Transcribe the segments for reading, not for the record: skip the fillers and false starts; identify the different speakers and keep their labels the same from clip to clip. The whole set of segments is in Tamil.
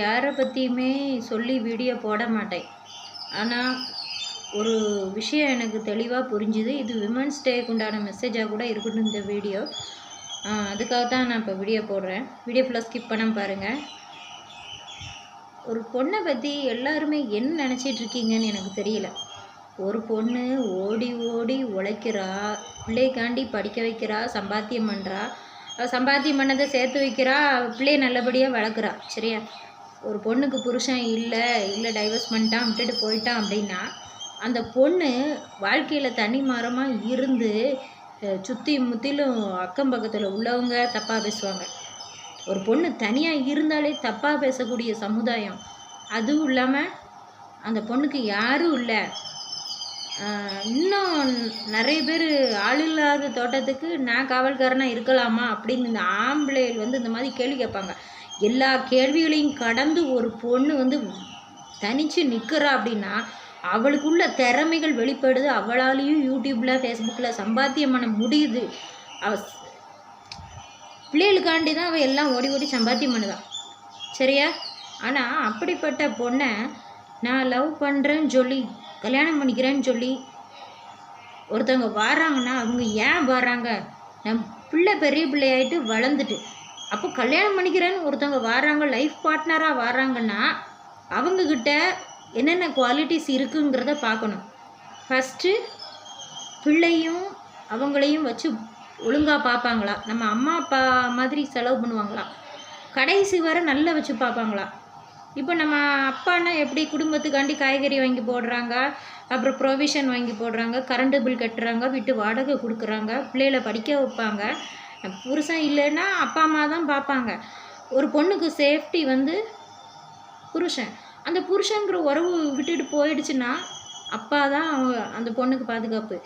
Speaker 1: யாரை பற்றியுமே சொல்லி வீடியோ போட மாட்டேன். ஆனால் ஒரு விஷயம் எனக்கு தெளிவாக புரிஞ்சுது. இது விமன்ஸ் டேக்கு உண்டான மெசேஜாக கூட இருக்கட்டும் இந்த வீடியோ. அதுக்காக தான் நான் இப்போ வீடியோ போடுறேன். வீடியோ ஃபுல்லாக ஸ்கிப் பண்ணாமல் பாருங்கள். ஒரு பொண்ணை பற்றி எல்லாருமே என்ன நினச்சிட்டு இருக்கீங்கன்னு எனக்கு தெரியல. ஒரு பொண்ணு ஓடி ஓடி உழைக்கிறா, பிள்ளைக்காண்டி படிக்க வைக்கிறா, சம்பாத்தியம் பண்ணுறா, சம்பாத்தியம் பண்ணதை சேர்த்து வைக்கிறா, பிள்ளைய நல்லபடியாக வளர்க்குறா. சரியா? ஒரு பொண்ணுக்கு புருஷன் இல்லை டைவர்ஸ் பண்ணிட்டான், விட்டுட்டு போயிட்டான் அப்படின்னா அந்த பொண்ணு வாழ்க்கையில் தனி மரமாக இருந்து சுற்றி முற்றிலும் அக்கம் பக்கத்தில் உள்ளவங்க தப்பாக பேசுவாங்க. ஒரு பொண்ணு தனியாக இருந்தாலே தப்பாக பேசக்கூடிய சமுதாயம். அதுவும் இல்லாமல் அந்த பொண்ணுக்கு யாரும் இல்லை. இன்னும் நிறைய பேர் ஆள் இல்லாத தோட்டத்துக்கு நான் காவல்காரனாக இருக்கலாமா அப்படின்னு இந்த ஆம்பளைகள் இந்த மாதிரி கேள்வி கேட்பாங்க. எல்லா கேள்விகளையும் கடந்து ஒரு பொண்ணு தனித்து நிற்கிறா அப்படின்னா அவளுக்குள்ள திறமைகள் வெளிப்படுது. அவளாலையும் யூடியூப்பில் ஃபேஸ்புக்கில் சம்பாத்தியம் பண்ண முடியுது. பிள்ளைகளுக்காண்டி தான் அவள் எல்லாம் ஓடி ஓடி சம்பாத்தியம் பண்ணுதான். சரியா? ஆனால் அப்படிப்பட்ட பொண்ணை நான் லவ் பண்ணுறேன்னு சொல்லி கல்யாணம் பண்ணிக்கிறேன்னு சொல்லி ஒருத்தவங்க வராங்கன்னா அவங்க ஏன் வராங்க? நம் பிள்ளை பெரிய பிள்ளையாயிட்டு வளர்ந்துட்டு அப்போ கல்யாணம் பண்ணிக்கிறேன்னு ஒருத்தவங்க வராங்க, லைஃப் பார்ட்னராக வராங்கன்னா அவங்கக்கிட்ட என்னென்ன குவாலிட்டிஸ் இருக்குங்கிறத பார்க்கணும். ஃபஸ்ட்டு பிள்ளையும் அவங்களையும் வச்சு ஒழுங்காக பார்ப்பாங்களா? நம்ம அம்மா அப்பா மாதிரி செலவு பண்ணுவாங்களா? கடைசி வரை நல்லா வச்சு பார்ப்பாங்களா? இப்போ நம்ம அப்பான்னா எப்படி குடும்பத்துக்காண்டி காய்கறி வாங்கி போடுறாங்க, அப்புறம் ப்ரொவிஷன் வாங்கி போடுறாங்க, கரண்ட் பில் கட்டுறாங்க, வீட்டு வாடகை கொடுக்குறாங்க, பிள்ளைகளை படிக்க வைப்பாங்க. புருஷன் இல்லைன்னா அப்பா அம்மா தான் பார்ப்பாங்க. ஒரு பொண்ணுக்கு சேஃப்டி புருஷன். அந்த புருஷங்கிற உறவு விட்டுட்டு போயிடுச்சுன்னா அப்பா தான் அந்த பொண்ணுக்கு பாதுகாப்பு.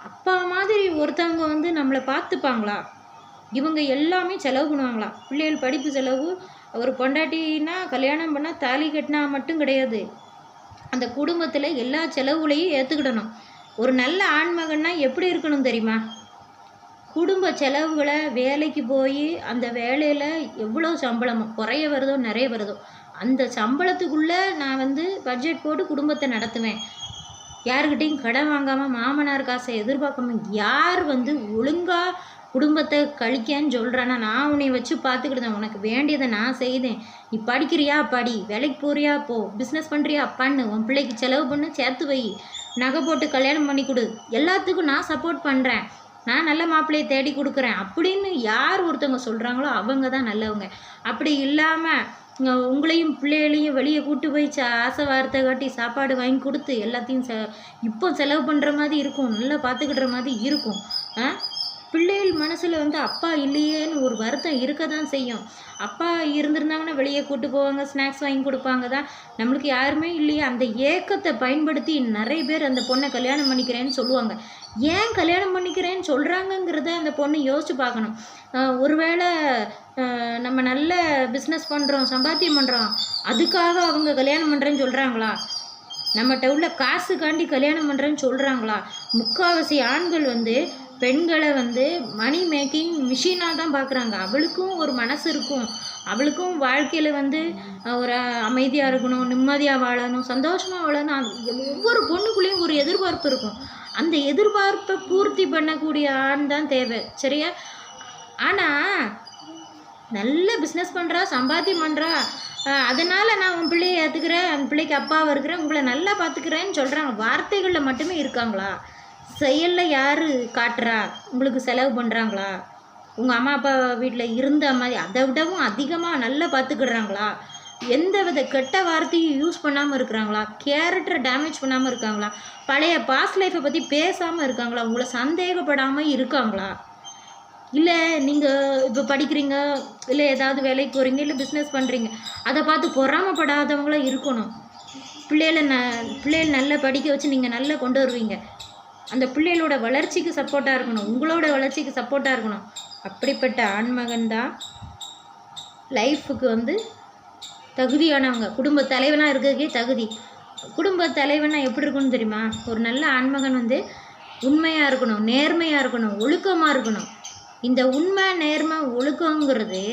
Speaker 1: அப்பா மாதிரி ஒருத்தவங்க நம்மளை பார்த்துப்பாங்களா? இவங்க எல்லாமே செலவு பண்ணுவாங்களா? பிள்ளைகள் படிப்பு செலவு. ஒரு பொண்டாட்டினா கல்யாணம் பண்ணால் தாலி கட்டினா மட்டும் கிடையாது, அந்த குடும்பத்தில் எல்லா செலவுகளையும் ஏற்றுக்கிடணும். ஒரு நல்ல ஆண்மகன்னா எப்படி இருக்கணும் தெரியுமா? குடும்ப செலவுகளை வேலைக்கு போய் அந்த வேலையில் எவ்வளோ சம்பளமோ குறைய வருதோ நிறைய வருதோ அந்த சம்பளத்துக்குள்ளே நான் பட்ஜெட் போட்டு குடும்பத்தை நடத்துவேன். யாருக்கிட்டையும் கடன் வாங்காமல் மாமனார் காசை எதிர்பார்க்காம யார் ஒழுங்காக குடும்பத்தை கழிக்கன்னு சொல்கிறானா நான் உன்னை வச்சு பார்த்துக்கிட்டேன். உனக்கு வேண்டியதை நான் செய்தேன். நீ படிக்கிறியா படி, வேலைக்கு போறியா போ, பிஸ்னஸ் பண்ணுறியா பண்ணு, உன் பிள்ளைக்கு செலவு பண்ணு, சேர்த்து வை, நகை போட்டு கல்யாணம் பண்ணி கொடு, எல்லாத்துக்கும் நான் சப்போர்ட் பண்ணுறேன், நான் நல்ல மாப்பிள்ளையை தேடி கொடுக்குறேன் அப்படின்னு யார் ஒருத்தவங்க சொல்கிறாங்களோ அவங்க தான் நல்லவங்க. அப்படி இல்லாமல் உங்களையும் பிள்ளைகளையும் வெளியே கூட்டு போய் ஆசை வார்த்தை காட்டி சாப்பாடு வாங்கி கொடுத்து எல்லாத்தையும் இப்போ செலவு பண்ணுற மாதிரி இருக்கும், நல்லா பார்த்துக்கிடுற மாதிரி இருக்கும். பிள்ளைகள் மனசில் அப்பா இல்லையேன்னு ஒரு வருத்தம் இருக்க தான் செய்யும். அப்பா இருந்திருந்தாங்கன்னா வெளியே கூட்டு போவாங்க, ஸ்நாக்ஸ் வாங்கி கொடுப்பாங்க தான். நம்மளுக்கு யாருமே இல்லையே. அந்த ஏக்கத்தை பயன்படுத்தி நிறைய பேர் அந்த பொண்ணை கல்யாணம் பண்ணிக்கிறேன்னு சொல்லுவாங்க. ஏன் கல்யாணம் பண்ணிக்கிறேன்னு சொல்கிறாங்கங்கிறத அந்த பொண்ணு யோசிச்சு பார்க்கணும். ஒருவேளை நம்ம நல்ல பிஸ்னஸ் பண்ணுறோம், சம்பாத்தியம் பண்ணுறோம், அதுக்காக அவங்க கல்யாணம் பண்ணுறேன்னு சொல்கிறாங்களா? நம்மகிட்ட உள்ள காசுக்காண்டி கல்யாணம் பண்ணுறேன்னு சொல்கிறாங்களா? முக்கால்வாசி ஆண்கள் பெண்களை மணி மேக்கிங் மிஷினாக தான் பார்க்குறாங்க. அவளுக்கும் ஒரு மனசு இருக்கும், அவளுக்கும் வாழ்க்கையில் ஒரு அமைதியாக இருக்கணும், நிம்மதியாக வாழணும், சந்தோஷமாக வாழணும். ஒவ்வொரு பொண்ணுக்குள்ளேயும் ஒரு எதிர்பார்ப்பு இருக்கும். அந்த எதிர்பார்ப்பை பூர்த்தி பண்ணக்கூடிய ஆண் தான் தேவை. சரியா? ஆனால் நல்ல பிஸ்னஸ் பண்ணுறா, சம்பாத்தியம் பண்ணுறா, அதனால் நான் உன் பிள்ளையை ஏற்றுக்கிறேன், உன் பிள்ளைக்கு அப்பாவை இருக்கிறேன், உங்களை நல்லா பார்த்துக்கிறேன்னு சொல்கிறாங்க. வார்த்தைகளில் மட்டுமே இருக்காங்களா? செயலில் யார் காட்டுறா? உங்களுக்கு செலவு பண்ணுறாங்களா? உங்கள் அம்மா அப்பா வீட்டில் இருந்த மாதிரி அதை விடவும் அதிகமாக நல்லா பார்த்துக்கிடுறாங்களா? எந்த வித கெட்ட வார்த்தையும் யூஸ் பண்ணாமல் இருக்கிறாங்களா? கேரக்டரை டேமேஜ் பண்ணாமல் இருக்காங்களா? பழைய பாஸ்ட் லைஃப்பை பற்றி பேசாமல் இருக்காங்களா? உங்களை சந்தேகப்படாமல் இருக்காங்களா? இல்லை நீங்கள் இப்போ படிக்கிறீங்க, இல்லை ஏதாவது வேலைக்கு போகிறீங்க, இல்லை பிஸ்னஸ் பண்ணுறீங்க, அதை பார்த்து பொறாமப்படாதவங்களாம் இருக்கணும். பிள்ளைகளை நல்லா படிக்க வச்சு நீங்கள் நல்லா கொண்டு வருவீங்க. அந்த பிள்ளைகளோட வளர்ச்சிக்கு சப்போர்ட்டாக இருக்கணும், உங்களோட வளர்ச்சிக்கு சப்போர்ட்டாக இருக்கணும். அப்படிப்பட்ட ஆண்மகன் தான் லைஃபுக்கு தகுதியானவங்க. குடும்ப தலைவனாக இருக்கிறதுக்கே தகுதி. குடும்ப தலைவனாக எப்படி இருக்கணும் தெரியுமா? ஒரு நல்ல ஆண்மகன் உண்மையாக இருக்கணும், நேர்மையாக இருக்கணும், ஒழுக்கமாக இருக்கணும். இந்த உண்மை நேர்மை ஒழுக்கங்கிறது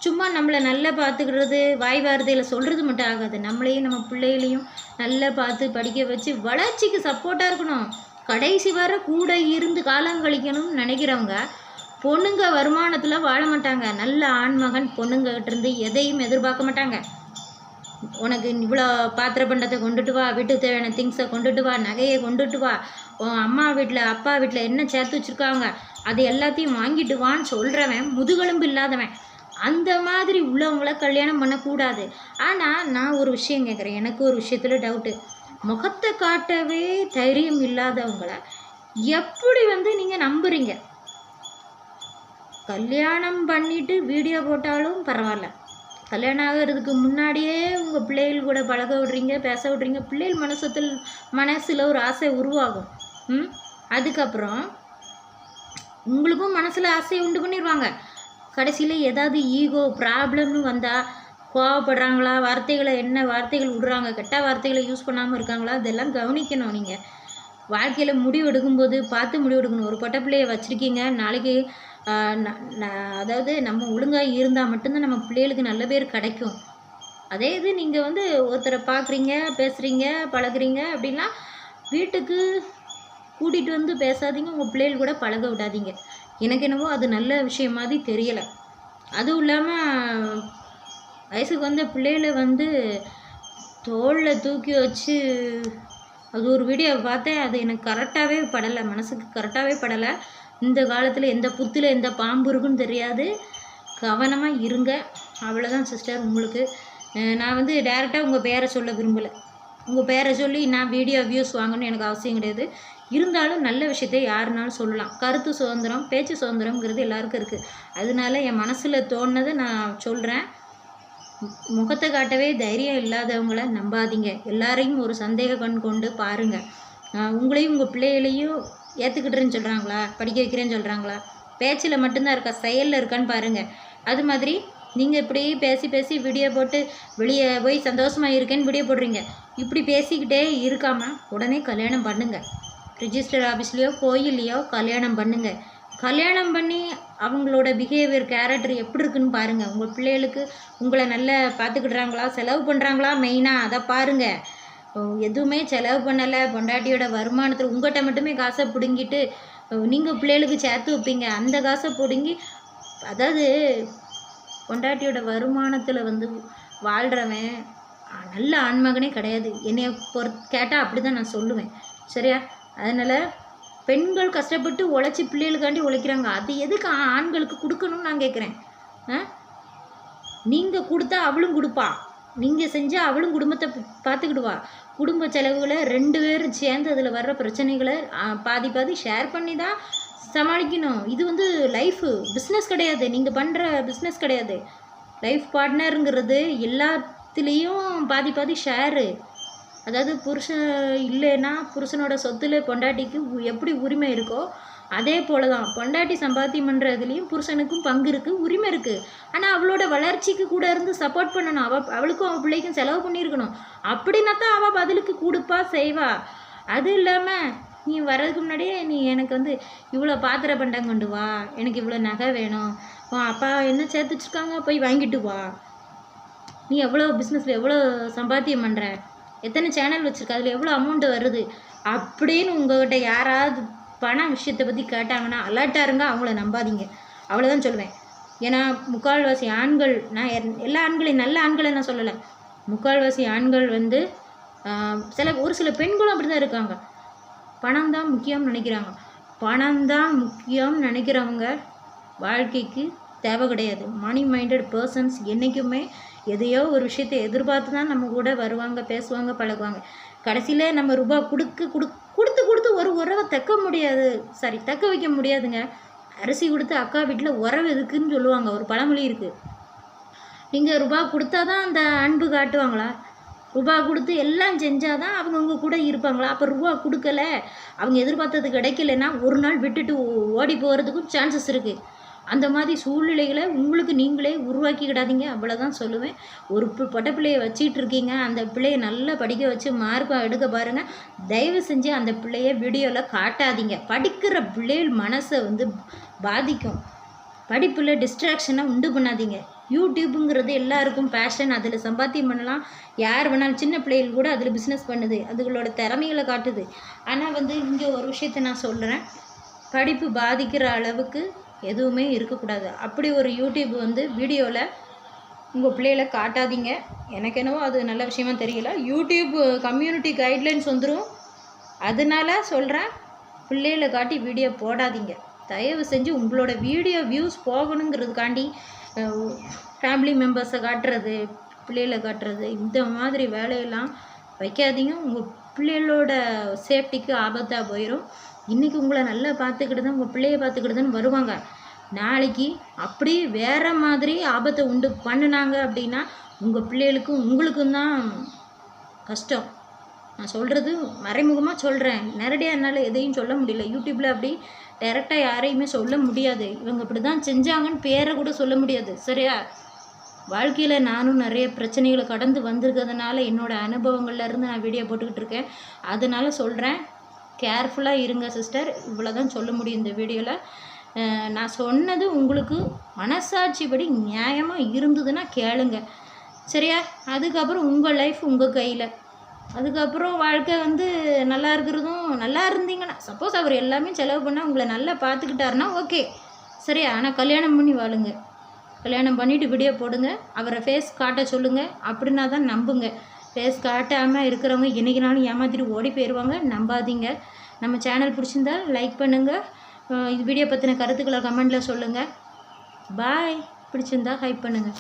Speaker 1: சும்மா நம்மளை நல்லா பார்த்துக்கிறது வாய் வார்த்தையில் சொல்கிறது மட்டும் ஆகாது. நம்மளையும் நம்ம பிள்ளைகளையும் நல்லா பார்த்து படிக்க வச்சு வளர்ச்சிக்கு சப்போர்ட்டாக இருக்கணும். கடைசி வர கூட இருந்து காலம் கழிக்கணும்னு நினைக்கிறவங்க பொண்ணுங்க வருமானத்தில் வாழ மாட்டாங்க. நல்ல ஆண்மகன் பொண்ணுங்ககிட்ட இருந்து எதையும் எதிர்பார்க்க மாட்டாங்க. உனக்கு இவ்வளோ பாத்திர பண்டத்தை கொண்டுட்டு வா, வீட்டுக்கு தேவையான திங்ஸை கொண்டுட்டு வா, நகையை கொண்டுட்டு வா, உன் அம்மா வீட்டில் அப்பா வீட்டில் என்ன சேர்த்து வச்சுருக்காங்க அது எல்லாத்தையும் வாங்கிட்டு வான்னு சொல்கிறவன் முதுகெலும்பு இல்லாதவன். அந்த மாதிரி உள்ளவங்கள கல்யாணம் பண்ணக்கூடாது. ஆனால் நான் ஒரு விஷயம் கேட்குறேன், எனக்கு ஒரு விஷயத்தில் டவுட்டு. முகத்தை காட்டவே தைரியம் இல்லாதவங்கள எப்படி நீங்கள் நம்புறீங்க? கல்யாணம் பண்ணிட்டு வீடியோ போட்டாலும் பரவாயில்ல, கல்யாணம் ஆகிறதுக்கு முன்னாடியே உங்கள் பிள்ளைகள் கூட பழக விடுறீங்க, பேச விடுறீங்க. பிள்ளைகள் மனசில் ஒரு ஆசை உருவாகும். அதுக்கப்புறம் உங்களுக்கும் மனசில் ஆசையை உண்டு பண்ணிடுவாங்க. கடைசியில் ஏதாவது ஈகோ ப்ராப்ளம்னு வந்தால் கோவப்படுறாங்களா, என்ன வார்த்தைகள் விடுறாங்க, கெட்ட வார்த்தைகளை யூஸ் பண்ணாமல் இருக்காங்களா, இதெல்லாம் கவனிக்கணும். நீங்கள் வாழ்க்கையில் முடிவு எடுக்கும்போது பார்த்து முடிவு எடுக்கணும். ஒரு பொட்ட பிள்ளையை வச்சுருக்கீங்க, நாளைக்கு அதாவது நம்ம ஒழுங்காக இருந்தால் மட்டும்தான் நம்ம பிள்ளைகளுக்கு நல்ல பேர் கிடைக்கும். அதே இது நீங்கள் ஒருத்தரை பார்க்குறீங்க, பேசுகிறீங்க, பழகுறீங்க அப்படின்னா வீட்டுக்கு கூட்டிகிட்டு பேசாதீங்க, உங்கள் பிள்ளைகள் கூட பழக விடாதீங்க. எனக்கு என்னவோ அது நல்ல விஷயம் மாதிரி தெரியலை. அதுவும் இல்லாமல் வயசுக்கு வந்த பிள்ளைகளை தோளில் தூக்கி வச்சு அது ஒரு வீடியோ பார்த்தேன். அது எனக்கு கரெக்டாகவே படலை, மனசுக்கு கரெக்டாகவே படலை. இந்த காலத்தில் எந்த புத்தில் எந்த பாம்பு இருக்குன்னு தெரியாது, கவனமாக இருங்க. அவ்வளோதான் சிஸ்டர். உங்களுக்கு நான் டேரெக்டாக உங்கள் பேரை சொல்ல விரும்பலை. உங்கள் பேரை சொல்லி நான் வீடியோ வியூஸ் வாங்கணும்னு எனக்கு அவசியம் கிடையாது. இருந்தாலும் நல்ல விஷயத்தை யாருனாலும் சொல்லலாம். கருத்து சுதந்திரம், பேச்சு சுதந்திரம்ங்கிறது எல்லாருக்கும் இருக்குது. அதனால என் மனசில் தோணுனதை நான் சொல்கிறேன். முகத்தை காட்டவே தைரியம் இல்லாதவங்கள நம்பாதீங்க. எல்லாரையும் ஒரு சந்தேக கண் கொண்டு பாருங்கள். உங்களையும் உங்கள் பிள்ளைகளையும் ஏற்றுக்கிட்டுருன்னு சொல்கிறாங்களா, படிக்க வைக்கிறேன்னு சொல்கிறாங்களா, பேச்சில் மட்டும்தான் இருக்கா, செயலில் இருக்கான்னு பாருங்கள். அது மாதிரி நீங்கள் இப்படி பேசி வீடியோ போட்டு வெளியே போய் சந்தோஷமாக இருக்கேன்னு வீடியோ போடுறீங்க. இப்படி பேசிக்கிட்டே இருக்காமல் உடனே கல்யாணம் பண்ணுங்கள். ரிஜிஸ்டர் ஆஃபீஸ்லேயோ கோயில்லையோ கல்யாணம் பண்ணுங்கள். கல்யாணம் பண்ணி அவங்களோட பிஹேவியர் கேரக்டர் எப்படி இருக்குன்னு பாருங்கள். உங்கள் பிள்ளைகளுக்கு உங்களை நல்லா பார்த்துக்கிடுறாங்களா, செலவு பண்ணுறாங்களா, மெயினாக அதை பாருங்கள். எதுவுமே செலவு பண்ணலை, பொண்டாட்டியோட வருமானத்தில் உங்கள்கிட்ட மட்டுமே காசை பிடுங்கிட்டு நீங்கள் பிள்ளைகளுக்கு சேர்த்து வைப்பீங்க. அந்த காசை பிடுங்கி, அதாவது பொண்டாட்டியோட வருமானத்தில் வாழ்கிறவன் நல்ல ஆண்மகனே கிடையாது. என்னைய கேட்டால் அப்படி தான் நான் சொல்லுவேன். சரியா? அதனால் பெண்கள் கஷ்டப்பட்டு உழைச்சி பிள்ளைகளுக்காண்டி உழைக்கிறாங்க. அது எதுக்கு ஆண்களுக்கு கொடுக்கணும்னு நான் கேட்குறேன். நீங்கள் கொடுத்தா அவளும் கொடுப்பா, நீங்கள் செஞ்சால் அவளும் குடும்பத்தை பார்த்துக்கிடுவா. குடும்ப செலவுகளை 2 பேரும் சேர்ந்து அதில் வர்ற பிரச்சனைகளை பாதி ஷேர் பண்ணி தான் சமாளிக்கணும். இது லைஃபு, பிஸ்னஸ் கிடையாது. நீங்கள் பண்ணுற பிஸ்னஸ் கிடையாது. லைஃப் பார்ட்னருங்கிறது எல்லாத்துலேயும் பாதி ஷேரு. அதாவது புருஷன் இல்லைன்னா புருஷனோட சொத்துல பொண்டாட்டிக்கு எப்படி உரிமை இருக்கோ அதே போல தான் பொண்டாட்டி சம்பாத்தியம் பண்ணுறதுலேயும் புருஷனுக்கும் பங்கு இருக்குது, உரிமை இருக்குது. ஆனால் அவளோட வளர்ச்சிக்கு கூட இருந்து சப்போர்ட் பண்ணணும். அவளுக்கும் அவள் பிள்ளைக்கும் செலவு பண்ணியிருக்கணும். அப்படின்னா தான் அவள் பதிலுக்கு கொடுப்பா, செய்வா. அது இல்லாமல் நீ வர்றதுக்கு முன்னாடியே நீ எனக்கு இவ்வளோ பாத்திர பண்டம் கொண்டு வா, எனக்கு இவ்வளோ நகை வேணும், அப்பா என்ன சேர்த்து வச்சுருக்காங்க போய் வாங்கிட்டு வா, நீ எவ்வளோ பிஸ்னஸில் எவ்வளோ சம்பாத்தியம் பண்ணுற, எத்தனை சேனல் வச்சுருக்க, அதில் எவ்வளோ அமௌண்ட்டு வருது அப்படின்னு உங்கள்கிட்ட யாராவது பண விஷயத்தை பற்றி கேட்டாங்கன்னா அலர்ட்டாக இருங்க, அவங்கள நம்பாதீங்க. அவ்வளோதான் சொல்லுவேன். ஏன்னா முக்கால்வாசி ஆண்கள், நான் எல்லா ஆண்களையும் நல்ல ஆண்களை நான் சொல்லலை, முக்கால்வாசி ஆண்கள் ஒரு சில பெண்களும் அப்படி தான் இருக்காங்க. பணம் தான் முக்கியம்னு நினைக்கிறாங்க. பணம் தான் முக்கியம் நினைக்கிறவங்க வாழ்க்கைக்கு தேவை கிடையாது. மணி மைண்டட் பர்சன்ஸ் என்றைக்குமே எதையோ ஒரு விஷயத்தை எதிர்பார்த்து தான் நம்ம கூட வருவாங்க, பேசுவாங்க, பழகுவாங்க. கடைசியில் நம்ம ரூபா கொடுத்து ஒரு உறவை தக்க வைக்க முடியாதுங்க. அரிசி கொடுத்து அக்கா வீட்டில் உறவு எதுக்குன்னு சொல்லுவாங்க, ஒரு பழமொழி இருக்குது. நீங்கள் ரூபா கொடுத்தா தான் அந்த அன்பு காட்டுவாங்களா? ரூபா கொடுத்து எல்லாம் செஞ்சால் தான் அவங்க உங்கள் கூட இருப்பாங்களா? அப்போ ரூபா கொடுக்கல, அவங்க எதிர்பார்த்தது கிடைக்கலன்னா ஒரு நாள் விட்டுட்டு ஓடி போகிறதுக்கும் சான்சஸ் இருக்குது. அந்த மாதிரி சூழ்நிலைகளை உங்களுக்கு நீங்களே உருவாக்கிக்கிடாதீங்க. அவ்வளோதான் சொல்லுவேன். ஒரு பொட்ட பிள்ளையை வச்சிட்டு இருக்கீங்க, அந்த பிள்ளையை நல்லா படிக்க வச்சு மார்க் எடுக்க பாருங்கள். தயவு செஞ்சு அந்த பிள்ளைய வீடியோவில் காட்டாதீங்க. படிக்கிற பிள்ளைகள் மனசை பாதிக்கும். படிப்பில் டிஸ்ட்ராக்ஷனை உண்டு பண்ணாதீங்க. யூடியூப்புங்கிறது எல்லாருக்கும் பேஷன், அதில் சம்பாத்தியம் பண்ணலாம். யார் வேணாலும் சின்ன பிள்ளைகள் கூட அதில் பிஸ்னஸ் பண்ணுது, அதுகளோட திறமைகளை காட்டுது. ஆனால் வந்து இங்கே ஒரு விஷயத்தை நான் சொல்கிறேன், படிப்பு பாதிக்கிற அளவுக்கு எதுவுமே இருக்கக்கூடாது. அப்படி ஒரு யூடியூப் வந்து வீடியோவில் உங்கள் பிள்ளைகளை காட்டாதீங்க. எனக்கு என்னவோ அது நல்ல விஷயமா தெரியல. யூடியூப் கம்யூனிட்டி கைட்லைன்ஸ் வந்துடும், அதனால சொல்கிறேன், பிள்ளைகளை காட்டி வீடியோ போடாதீங்க. தயவு செஞ்சு உங்களோட வீடியோ வியூஸ் போகணுங்கிறதுக்காண்டி ஃபேமிலி மெம்பர்ஸை காட்டுறது, பிள்ளைகளை காட்டுறது, இந்த மாதிரி வேலையெல்லாம் வைக்காதீங்க. உங்கள் பிள்ளைகளோட சேஃப்டிக்கு ஆபத்தாக போயிடும். இன்றைக்கி உங்களை நல்லா பார்த்துக்கிட்டு தான் உங்கள் பிள்ளைய பார்த்துக்கிட்டு தான் வருவாங்க. நாளைக்கு அப்படி வேறு மாதிரி ஆபத்தை உண்டு பண்ணினாங்க அப்படின்னா உங்கள் பிள்ளைகளுக்கும் உங்களுக்கும் தான் கஷ்டம். நான் சொல்கிறது மறைமுகமாக சொல்கிறேன், நேரடியாக என்னால் எதையும் சொல்ல முடியல. யூடியூப்பில் அப்படி டைரெக்டாக யாரையுமே சொல்ல முடியாது. இவங்க இப்படி தான் செஞ்சாங்கன்னு பேரை கூட சொல்ல முடியாது. சரியா? வாழ்க்கையில் நானும் நிறைய பிரச்சனைகளை கடந்து வந்திருக்கிறதுனால என்னோடய அனுபவங்கள்லேருந்து நான் வீடியோ போட்டுக்கிட்டு இருக்கேன். அதனால சொல்கிறேன், கேர்ஃபுல்லாக இருங்க சிஸ்டர். இவ்வளோ தான் சொல்ல முடியும் இந்த வீடியோவில். நான் சொன்னது உங்களுக்கு மனசாட்சிப்படி நியாயமாக இருந்ததுன்னா கேளுங்க. சரியா? அதுக்கப்புறம் உங்கள் லைஃப் உங்கள் கையில். அதுக்கப்புறம் வாழ்க்கை வந்து நல்லா இருக்கிறதும், நல்லா இருந்தீங்கன்னா சப்போஸ் அவர் எல்லாமே செலவு பண்ணால் உங்களை நல்லா பார்த்துக்கிட்டாருன்னா ஓகே, சரியா? ஆனால் கல்யாணம் பண்ணி வாழுங்க. கல்யாணம் பண்ணிவிட்டு வீடியோ போடுங்க, அவரை ஃபேஸ் காட்ட சொல்லுங்கள். அப்படின்னா தான் நம்புங்க. ஃபேஸ் காட்டாமல் இருக்கிறவங்க என்றைக்கு நாளும் ஏமாற்றிட்டு ஓடி போயிடுவாங்க. நம்பாதீங்க. நம்ம சேனல் பிடிச்சிருந்தால் லைக் பண்ணுங்கள். இது வீடியோ பற்றின கருத்துக்களை கமெண்டில் சொல்லுங்கள். பாய். பிடிச்சிருந்தா ஹைப் பண்ணுங்கள்.